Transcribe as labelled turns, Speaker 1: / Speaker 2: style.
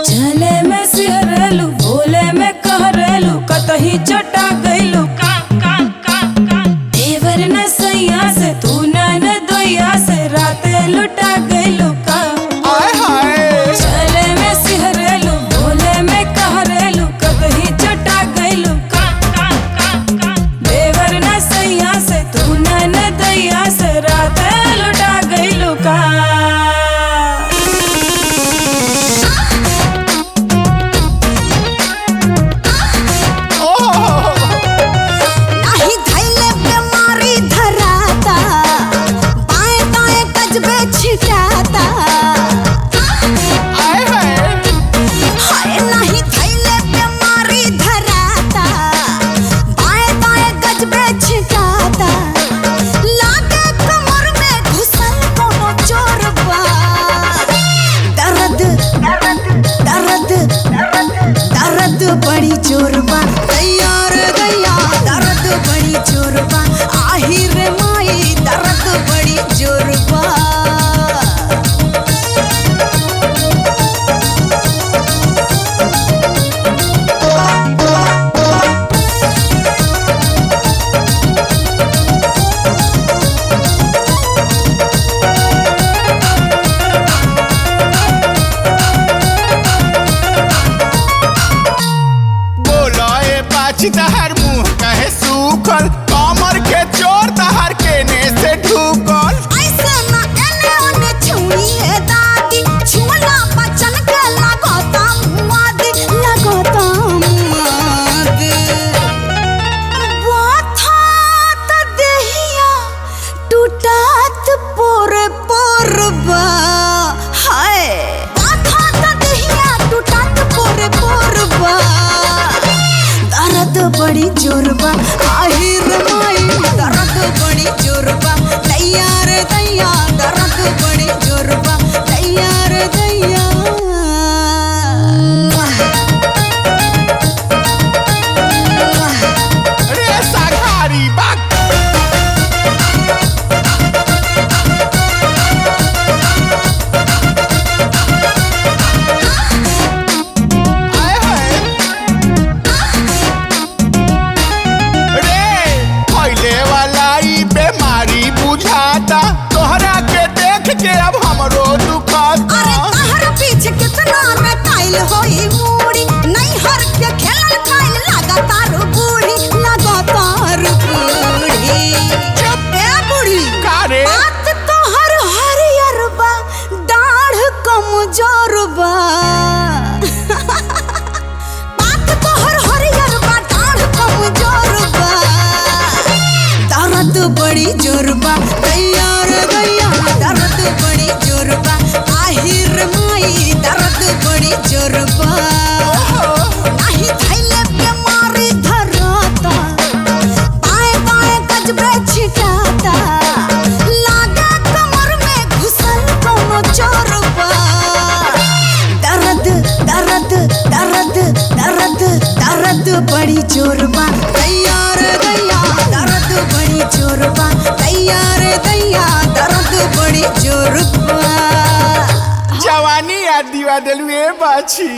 Speaker 1: चले में सिहरलू बोले में कहरलू कतही चटा गइलू देवर न सैया से तू न दोया से राते लुटा गइलू का चले में सिहरलू बोले में कहरलू कतही चटा गइलू देवर न सैया से तू न दोया से राते लुटा गइलू का।
Speaker 2: बड़ी चोरबा तैयार गया दर्द बड़ी चोरबा आहिर माई दर्द बड़ी चोरबा।
Speaker 3: तहर मुंह कहे सूखल कमर के चोर तहर केने से ढूकल
Speaker 2: ऐसे ना एने ओने छुइए दादी छुला बचन के लगता मुआदी बाथा त देहिया टूटात पोरे पोरबा हाय बाथा त देहिया टूटात पोरे पोरबा दर्द बड़ी जोरबा आहिर माई दर्द बड़ी जोरबा तैयार दैया दर्द बड़ी जोरबा तैयार दैया।
Speaker 3: रे साघारी बाग बुझाता तोहरा के देख के अब हमरो दुखाता।
Speaker 2: अरे तहर पीछे कितना न काइल होई मूड़ी नहीं हर के खेलन खाइल लगातार बूढ़ी चुप ए बूढ़ी
Speaker 3: का रे
Speaker 2: बात तोहर हरियर बा दाढ़ कमजोर बा बात तोहर हरियर बा दाढ़ कमजोर बा दर्द बड़ी जोरबा तैयार गया दर्द बड़ी जोरबा आहिर माई दर्द बड़ी जोरबा नहीं थैले बीमारी धराता बाएं बाएं गजबे छिटाता लागे कमर में घुसल कोनो चोरबा दर्द दर्द दर्द दर्द दर्द बड़ी जोरबा तैयार गया दर्द बड़ी जोरबा तैयार दैया दर्द बड़ी जोरबा।
Speaker 3: जवानी याद दिवा देलू ए बाछी।